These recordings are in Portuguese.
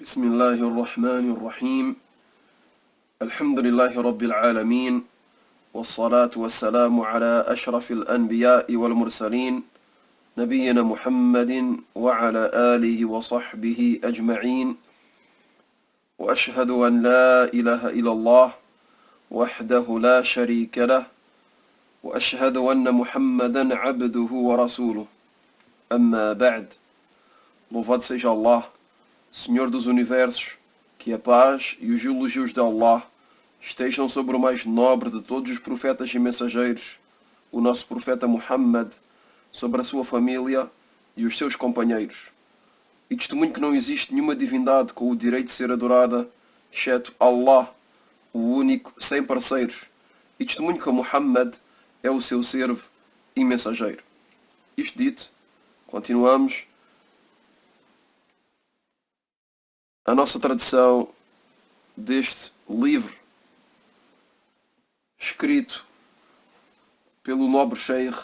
بسم الله الرحمن الرحيم. الحمد لله رب العالمين، والصلاة والسلام على أشرف الأنبياء والمرسلين، نبينا محمد وعلى آله وصحبه أجمعين. وأشهد أن لا إله إلا الله وحده لا شريك له، وأشهد أن محمدا عبده ورسوله. أما بعد. Louvado seja Allah, Senhor dos Universos, que a paz e os elogios de Allah estejam sobre o mais nobre de todos os profetas e mensageiros, o nosso profeta Muhammad, sobre a sua família e os seus companheiros. E testemunho que não existe nenhuma divindade com o direito de ser adorada, exceto Allah, o único, sem parceiros. E testemunho que Muhammad é o seu servo e mensageiro. Isto dito, continuamos a nossa tradução deste livro, escrito pelo nobre Sheikh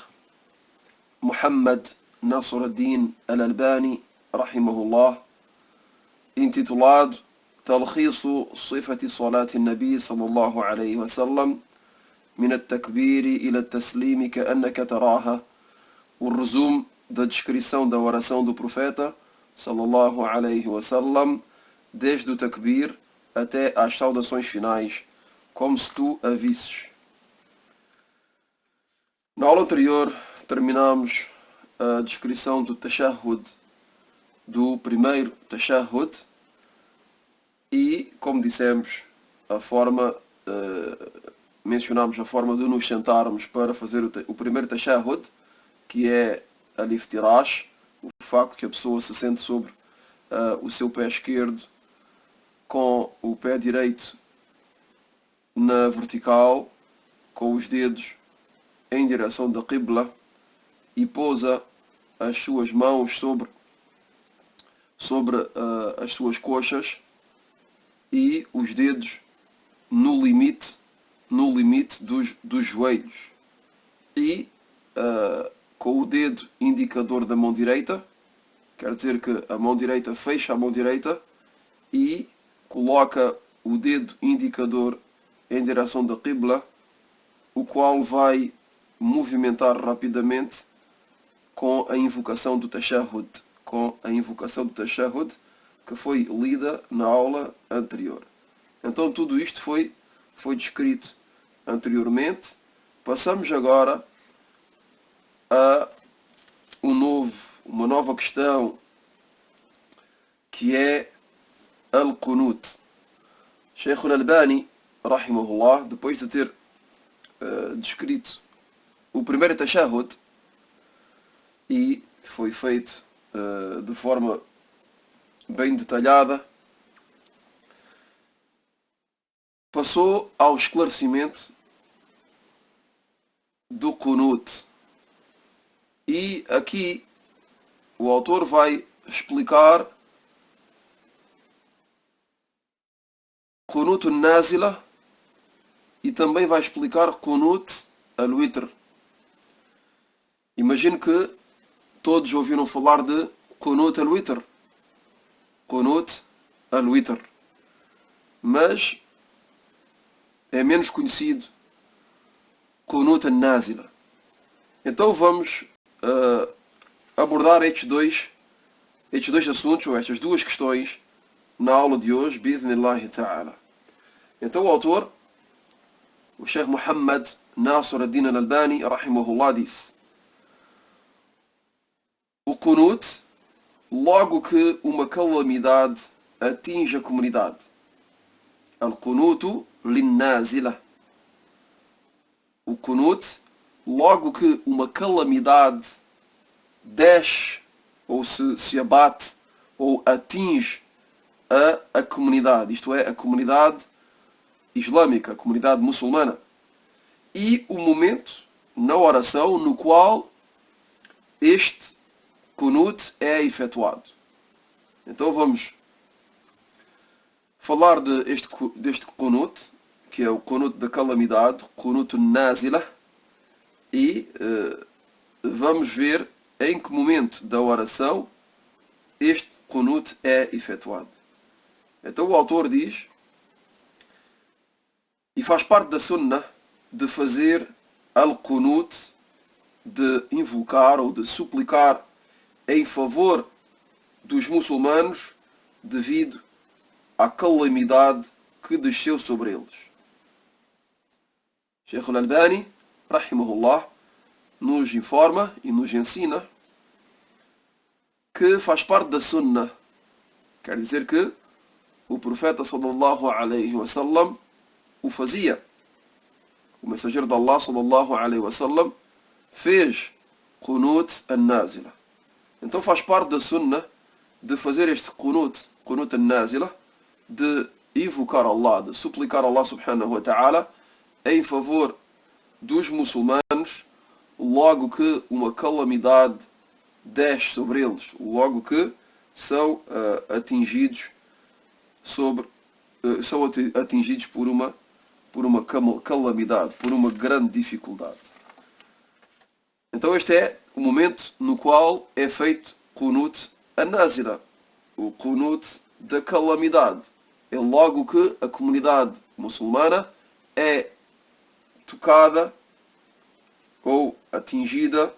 Muhammad Nasr ad-Din al-Albani, rahimahullah, intitulado Talkhisu Sifati Salati Nabi sallallahu alayhi wa sallam, min at-takbiri ila at-taslimi ka'annaka taraha. O resumo da descrição da oração do profeta sallallahu alayhi wa sallam, desde o takbir até às saudações finais, como se tu a visses. Na aula anterior terminamos a descrição do tashahhud, do primeiro tashahhud, e, como dissemos, mencionámos a forma de nos sentarmos para fazer o primeiro tashahhud, que é al-iftirash, o facto que a pessoa se sente sobre o seu pé esquerdo, com o pé direito na vertical, com os dedos em direção da Qibla, e pousa as suas mãos sobre as suas coxas e os dedos no limite dos joelhos. E com o dedo indicador da mão direita, quer dizer que a mão direita fecha a mão direita e coloca o dedo indicador em direção da Qibla, o qual vai movimentar rapidamente com a invocação do tashahhud, que foi lida na aula anterior. Então tudo isto foi descrito anteriormente. Passamos agora a uma nova questão, que é al-Qunut. Sheikh al-Albani, rahimahullah, depois de ter descrito o primeiro tashahhud, e foi feito de forma bem detalhada, passou ao esclarecimento do Qunut. E aqui o autor vai explicar Qunut al-Nazila e também vai explicar Qunut al-Witr. Imagino que todos ouviram falar de Qunut al-Witr. Qunut al-Witr. Mas é menos conhecido Qunut al-Nazila. Então vamos abordar estes dois assuntos, ou estas duas questões, na aula de hoje, bi'idhnillahi ta'ala. Então o autor, o Sheikh Muhammad Nasr ad-Din al-Albani, rahimahullah, disse: o Qunut, logo que uma calamidade atinge a comunidade. Al-Qunutu lin-Nazila. O Qunut, logo que uma calamidade desce, ou se abate, ou atinge a comunidade, isto é, a comunidade islâmica, a comunidade muçulmana, e o momento na oração no qual este Qunut é efetuado. Então vamos falar deste Qunut, que é o Qunut da calamidade, Qunut al-Nazila, e vamos ver em que momento da oração este Qunut é efetuado. Então o autor diz, e faz parte da sunnah de fazer al-qunut, de invocar ou de suplicar em favor dos muçulmanos devido à calamidade que desceu sobre eles. Sheikh al-Albani, rahimahullah, nos informa e nos ensina que faz parte da sunnah. Quer dizer que o profeta sallallahu alaihi wasallam o fazia. O mensageiro de Allah sallallahu alaihi wasallam fez qunut an-nazila. Então faz parte da sunnah de fazer este qunut an-nazila, de invocar Allah, de suplicar Allah subhanahu wa ta'ala em favor dos muçulmanos logo que uma calamidade desce sobre eles, logo que são atingidos por uma calamidade, por uma grande dificuldade. Então este é o momento no qual é feito qunut an-nazila, o qunut da calamidade. É logo que a comunidade muçulmana é tocada ou atingida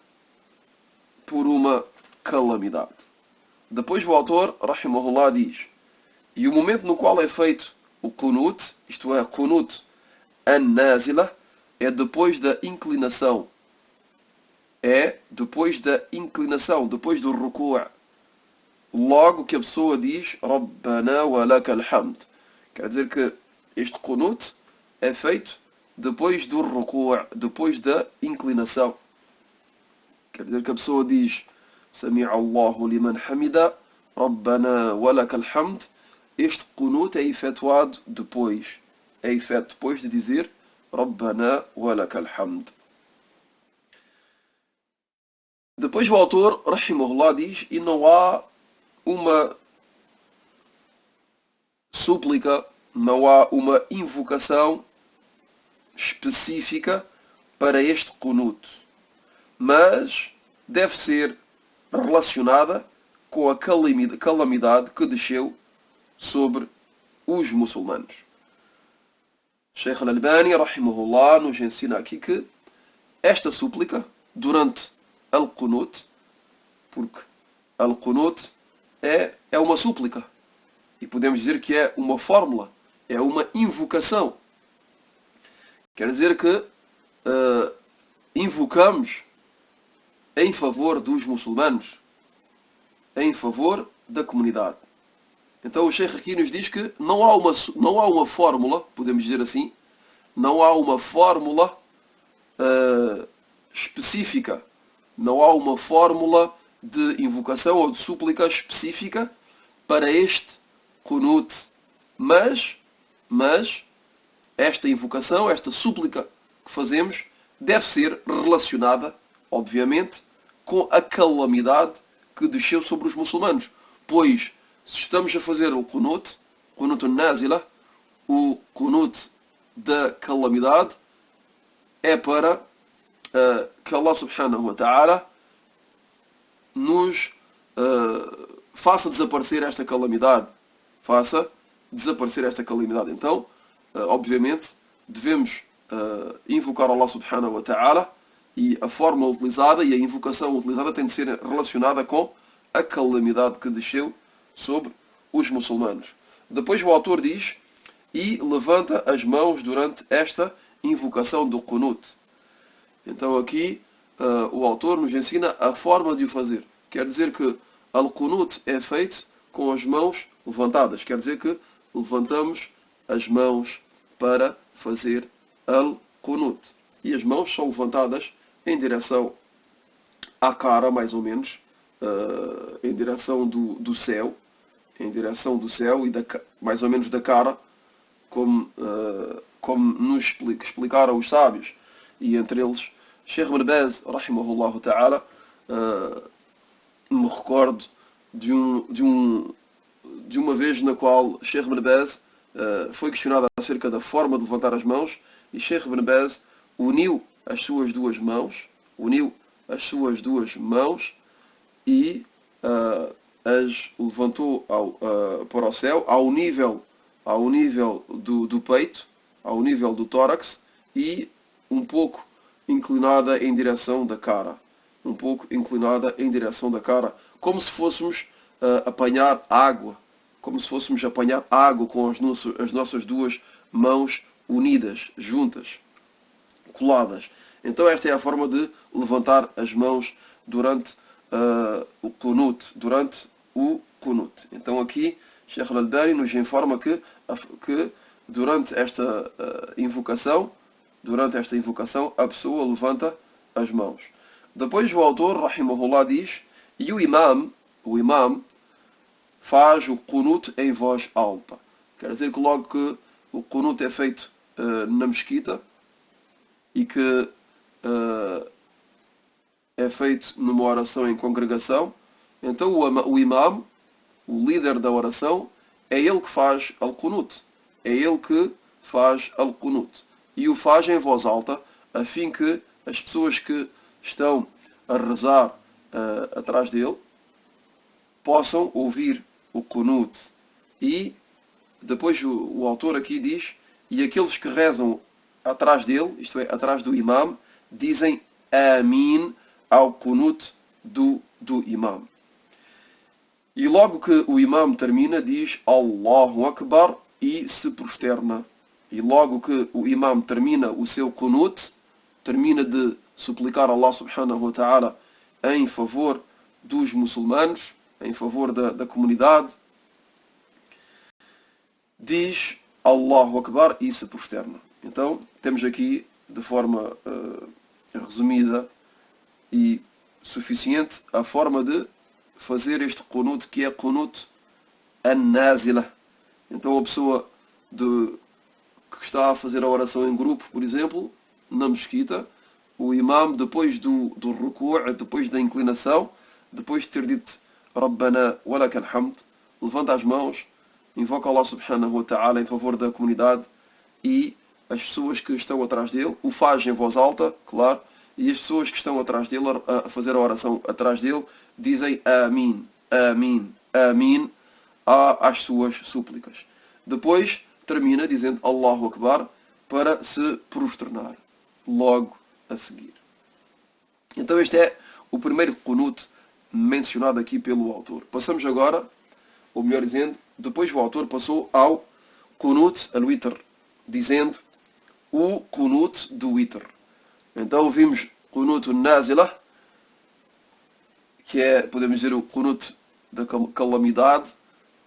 por uma calamidade. Depois o autor, rahimahullah, diz, e o momento no qual é feito o qunut, isto é, qunut an-nazila, é depois da inclinação. É depois da inclinação, depois do ruku'. Logo que a pessoa diz Rabbana wa lakal hamd. Quer dizer que este qunut é feito depois do ruku', depois da inclinação. Quer dizer que a pessoa diz Sami'a Allahu liman hamida, Rabbana wa lakal hamd. Este qunut é efetuado depois. É efetuado depois de dizer Rabbana wa lakal hamd. Depois o autor, rahimahullah, diz, e não há uma súplica, não há uma invocação específica para este qunut, mas deve ser relacionada com a calamidade que desceu sobre os muçulmanos. Sheikh al-Albani, rahimahullah, nos ensina aqui que esta súplica, durante al-qunut, porque al-qunut é uma súplica, e podemos dizer que é uma fórmula, é uma invocação. Quer dizer que invocamos em favor dos muçulmanos, em favor da comunidade. Então o Sheikh aqui nos diz que não há uma fórmula, podemos dizer assim, não há uma fórmula específica, não há uma fórmula de invocação ou de súplica específica para este qunut, mas esta invocação, esta súplica que fazemos deve ser relacionada, obviamente, com a calamidade que desceu sobre os muçulmanos, pois se estamos a fazer o qunut an-nazila, o qunut da calamidade, é para que Allah subhanahu wa ta'ala nos faça desaparecer esta calamidade. Então, obviamente, devemos invocar Allah subhanahu wa ta'ala, e a forma utilizada e a invocação utilizada tem de ser relacionada com a calamidade que desceu sobre os muçulmanos. Depois o autor diz, e levanta as mãos durante esta invocação do qunut. Então aqui o autor nos ensina a forma de o fazer. Quer dizer que al-qunut é feito com as mãos levantadas. Quer dizer que levantamos as mãos para fazer al-qunut. E as mãos são levantadas em direção à cara, mais ou menos, em direção do céu, e mais ou menos da cara, como nos explicaram os sábios, e entre eles Sheikh Ibn Baz, rahimahullah ta'ala. Me recordo de uma vez na qual Sheikh Ibn Baz foi questionado acerca da forma de levantar as mãos, e Sheikh Ibn Baz uniu as suas duas mãos e as levantou para o céu, ao nível do peito, ao nível do tórax, e um pouco inclinada em direção da cara. Um pouco inclinada em direção da cara, como se fôssemos apanhar água. Como se fôssemos apanhar água com as nossas duas mãos unidas, juntas, coladas. Então esta é a forma de levantar as mãos durante o qunut. Então aqui, Sheikh Al-Albani nos informa que durante esta invocação, a pessoa levanta as mãos. Depois o autor, rahimahullah, diz, e o imam faz o qunut em voz alta. Quer dizer que logo que o qunut é feito na mesquita e que é feito numa oração em congregação, então o imam, o líder da oração, é ele que faz al-qunut. É ele que faz al-qunut. E o faz em voz alta, a fim que as pessoas que estão a rezar atrás dele possam ouvir o qunut. E depois o autor aqui diz, e aqueles que rezam atrás dele, isto é, atrás do imam, dizem Amin ao qunut do imam. E logo que o imam termina, diz Allahu Akbar e se prosterna. E logo que o imam termina o seu qunut, termina de suplicar a Allah subhanahu wa ta'ala em favor dos muçulmanos, em favor da comunidade, diz Allahu Akbar e se prosterna. Então, temos aqui, de forma resumida e suficiente, a forma de fazer este qunut, que é qunut an-nazila. Então, a pessoa que está a fazer a oração em grupo, por exemplo, na mesquita, o imam, depois do ruku', depois da inclinação, depois de ter dito Rabbana walakal hamd, levanta as mãos, invoca Allah subhanahu wa ta'ala em favor da comunidade, e as pessoas que estão atrás dele o fazem em voz alta, claro, e as pessoas que estão atrás dele, a fazer a oração atrás dele, dizem Amin, Amin, Amin às suas súplicas. Depois termina dizendo Allahu Akbar para se prosternar logo a seguir. Então este é o primeiro qunut mencionado aqui pelo autor. Passamos agora, ou melhor dizendo, depois o autor passou ao qunut al-witr, dizendo o qunut do witr. Então vimos qunut al-nazila, que é, podemos dizer, o qunut da calamidade,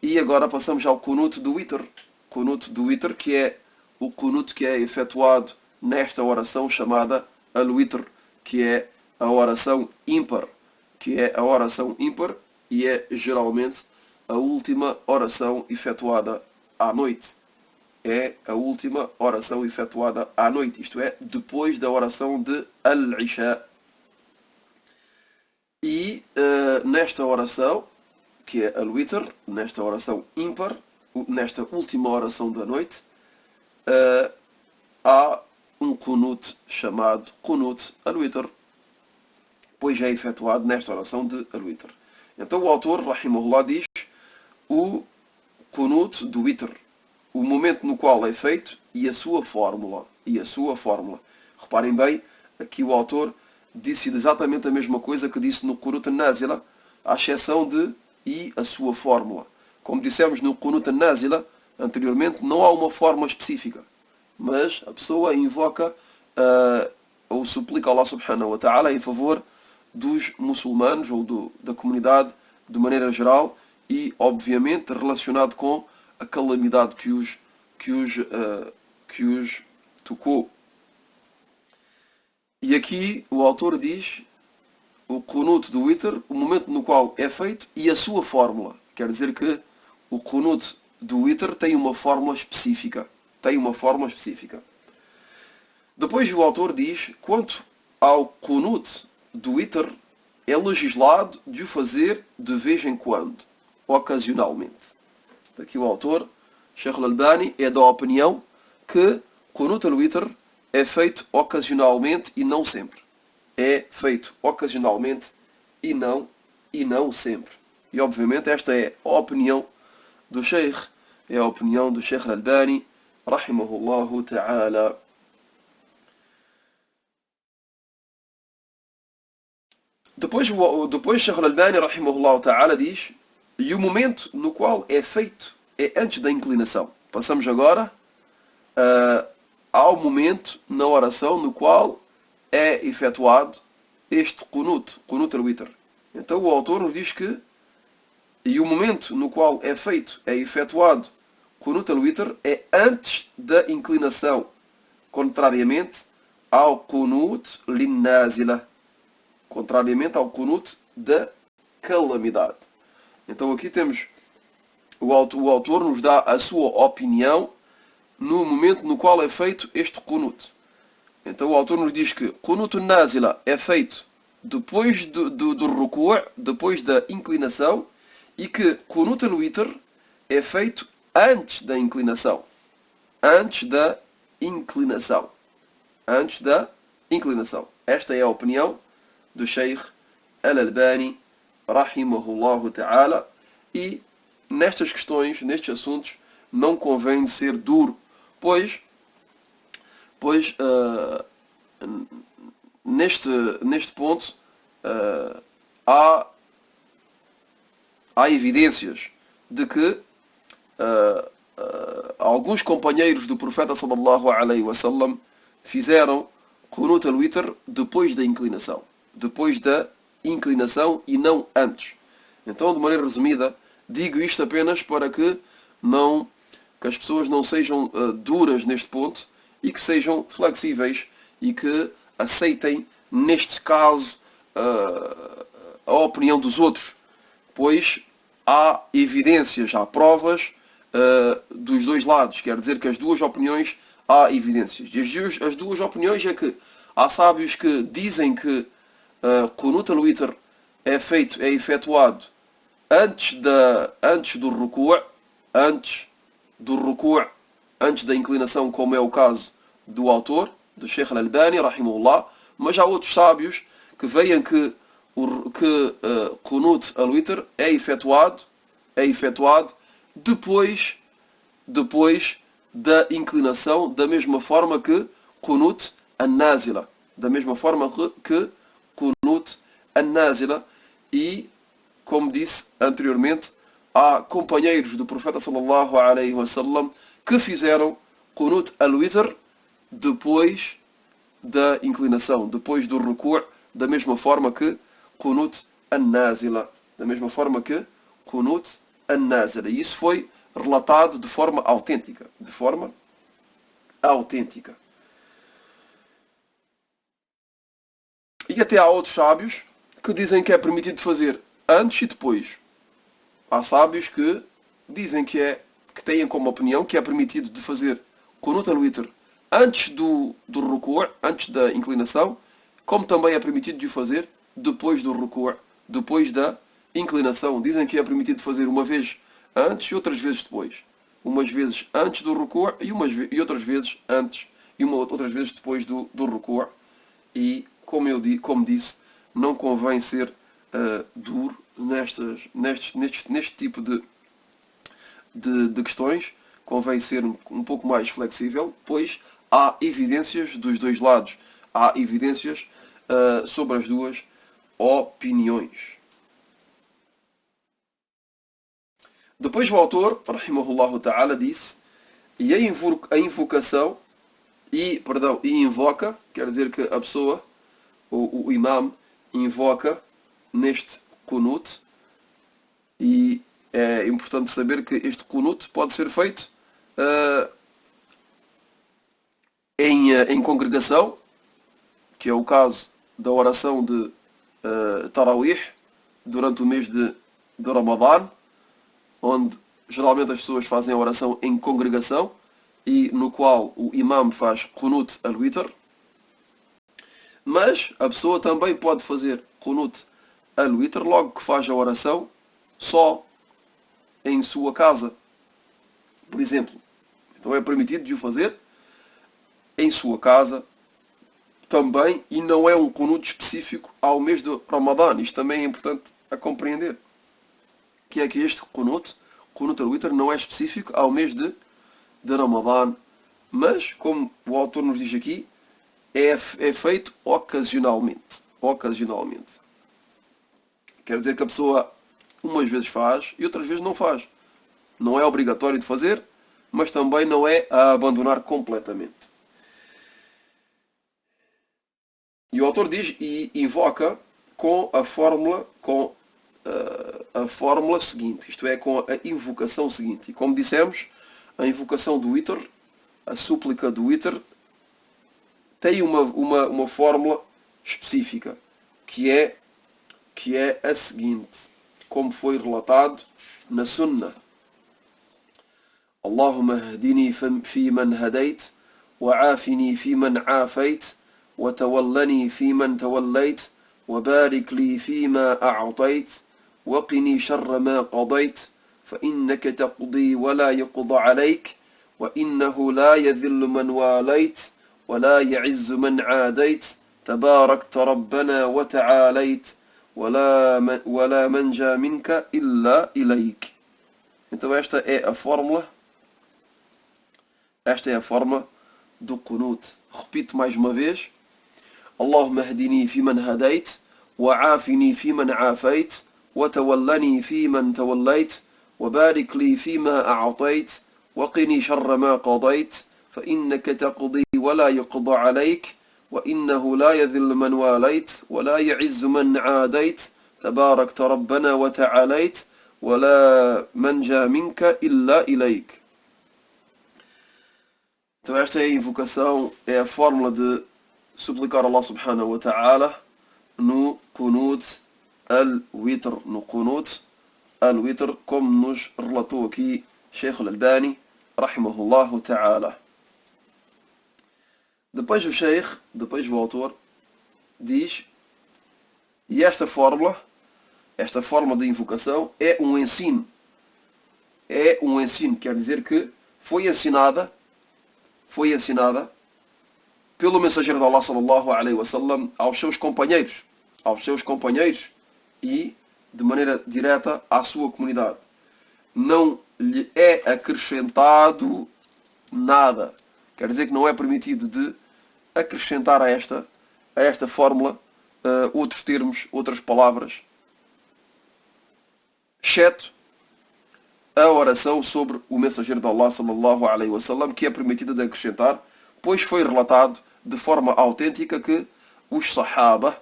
e agora passamos ao qunut do witr. Qunut do witr, que é o qunut que é efetuado nesta oração chamada al-witr, que é a oração ímpar, e é geralmente a última oração efetuada à noite. É a última oração efetuada à noite, isto é, depois da oração de al-isha. E nesta oração, que é al-witr, nesta oração ímpar, nesta última oração da noite, há um qunut chamado qunut al-witr, pois é efetuado nesta oração de al-witr. Então o autor, rahimahullah, diz o qunut do witr, o momento no qual é feito e a sua fórmula. Reparem bem, aqui o autor disse exatamente a mesma coisa que disse no qunut an-nazila, à exceção de e a sua fórmula. Como dissemos no qunut an-nazila anteriormente, não há uma fórmula específica, mas a pessoa invoca ou suplica a Allah subhanahu wa ta'ala em favor dos muçulmanos ou da comunidade de maneira geral e, obviamente, relacionado com a calamidade que os tocou. E aqui o autor diz o qunut do witr, o momento no qual é feito e a sua fórmula. Quer dizer que o qunut do witr tem uma fórmula específica. Depois o autor diz, quanto ao qunut do witr, é legislado de o fazer de vez em quando, ocasionalmente. Aqui o autor, Sheikh Al-Albani, é da opinião que qunut al-witr é feito ocasionalmente e não sempre. E obviamente esta é a opinião do Sheikh, é a opinião do Sheikh Al-Albani, rahimahullahu ta'ala. Depois Sheikh Al-Albani, rahimahullahu ta'ala, diz: e o momento no qual é feito é antes da inclinação. Passamos agora ao momento na oração no qual é efetuado este qunut al-witr. Então o autor nos diz que e o momento no qual é feito, é efetuado qunut al-witr é antes da inclinação, contrariamente ao qunut lin-nazila, contrariamente ao qunut da calamidade. Então aqui temos o autor nos dá a sua opinião no momento no qual é feito este qunut. Então o autor nos diz que qunut al-nazila é feito depois do ruku', depois da inclinação, e que qunut al-witr é feito antes da inclinação. Antes da inclinação. Antes da inclinação. Esta é a opinião do Sheikh Al-Albani, rahimahullahu ta'ala, e nestas questões, nestes assuntos, não convém de ser duro, pois neste ponto há evidências de que alguns companheiros do profeta sallallahu alaihi wasallam fizeram qunut al-witr depois da inclinação. Depois da inclinação e não antes. Então, de maneira resumida, digo isto apenas para que as pessoas não sejam duras neste ponto e que sejam flexíveis e que aceitem, neste caso, a opinião dos outros, pois há evidências, há provas dos dois lados. Quer dizer que as duas opiniões há evidências. E as duas opiniões é que há sábios que dizem que qunut al-witr é efetuado antes do ruku', antes da inclinação, como é o caso do autor, do Sheikh Al-Albani, rahimahullah, mas há outros sábios que veem que qunut al-witr é efetuado depois da inclinação, da mesma forma que qunut an-nazila, da mesma forma que qunut an-nazila. E, como disse anteriormente, há companheiros do profeta sallallahu alaihi wasallam que fizeram qunut al-witr depois da inclinação, depois do ruku', da mesma forma que qunut an-nazila, E isso foi relatado de forma autêntica, E até há outros sábios que dizem que é permitido fazer antes e depois. Há sábios que dizem que têm como opinião que é permitido de fazer qunut al-witr antes do ruku', antes da inclinação, como também é permitido de o fazer depois do ruku', depois da inclinação. Dizem que é permitido fazer uma vez antes e outras vezes depois. Umas vezes antes do ruku' e outras vezes antes e outras vezes depois do ruku'. E, como disse, não convém ser duro neste tipo de questões. Convém ser um pouco mais flexível, pois há evidências dos dois lados. Há evidências sobre as duas opiniões. Depois o autor, rahimahullahu ta'ala, disse: e a invocação invoca, quer dizer que a pessoa, o imam, invoca neste qunut, e é importante saber que este qunut pode ser feito em congregação, que é o caso da oração de Tarawih durante o mês de Ramadã, onde geralmente as pessoas fazem a oração em congregação e no qual o imam faz qunut al-witr. Mas a pessoa também pode fazer qunut al-witr logo que faz a oração só em sua casa, por exemplo. Então é permitido de o fazer em sua casa também, e não é um qunut específico ao mês de Ramadã. Isto também é importante a compreender. que é que este Qunut al-Witr não é específico ao mês de Ramadã, mas, como o autor nos diz aqui, é feito ocasionalmente. Ocasionalmente. Quer dizer que a pessoa umas vezes faz e outras vezes não faz. Não é obrigatório de fazer, mas também não é a abandonar completamente. E o autor diz e invoca com a fórmula seguinte, isto é, com a invocação seguinte. E como dissemos, a invocação do witr, a súplica do witr, tem uma fórmula específica, que é a seguinte, como foi relatado na Sunnah. Allahumma hdini fi man hadayt, wa afini fi man afayt, wa tawallani fi man tawallayt, wa barik li fi ma a'tayt, wa qini sharra ma qadayt, fa innaka taqdi wa la yuqda alayk, wa innahu la yadhillu man walayt, wa la ya'izzu man 'adayt, tabarakta rabbana wa ta'alayt, ولا منجا منك إلا إليك. Então esta é a fórmula do Qunut. Repito mais uma vez. Allahumma hdini fi man hadayt, wa afini fi man afayt, wa tawallani fi man tawallayt, wa barik li fi ma a'tayt, wa qini sharra ma qadayt, fa innaka taqdi wa la yuqda alayk, وإنه لا يذل من واليت ولا يعز من عاديت تباركت ربنا وتعاليت ولا منجا منك إلا إليك. Então esta é a invocação, é a fórmula de suplicar a Allah subhanahu wa ta'ala no Qunut al-Witr, como nos relatou aqui Sheikh al-Albani rahimahullahu ta'ala. Depois o autor, diz, e esta fórmula de invocação é um ensino. Quer dizer que foi ensinada pelo mensageiro de Allah sallallahu alaihi wasallam aos seus companheiros e de maneira direta à sua comunidade. Não lhe é acrescentado nada. Quer dizer que não é permitido de acrescentar a esta fórmula outros termos, outras palavras, exceto a oração sobre o mensageiro de Allah sallallahu alaihi wasallam, que é permitida de acrescentar, pois foi relatado de forma autêntica que os sahaba,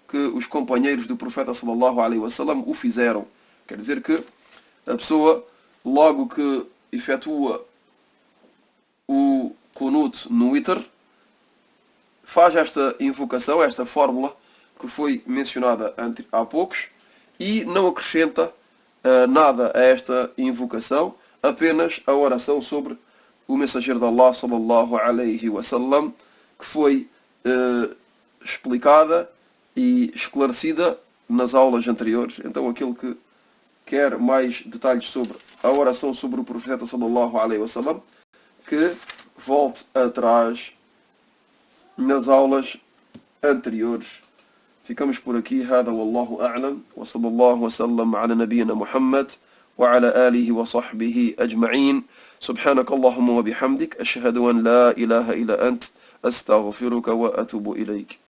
que os companheiros do profeta sallallahu alaihi wasallam o fizeram. Quer dizer que a pessoa, logo que efetua o Qunut no Witr, faz esta invocação, esta fórmula que foi mencionada há poucos, e não acrescenta nada a esta invocação, apenas a oração sobre o mensageiro de Allah sallallahu alaihi wasallam, que foi explicada e esclarecida nas aulas anteriores. Então aquele que quer mais detalhes sobre a oração sobre o profeta sallallahu alaihi wasallam, que volte atrás nas aulas anteriores. Ficamos por aqui. هذا والله أعلم وصلى الله وسلم على نبينا محمد وعلى آله وصحبه أجمعين. سبحانك اللهم وبحمدك أشهد أن لا إله إلا أنت أستغفرك وأتوب إليك.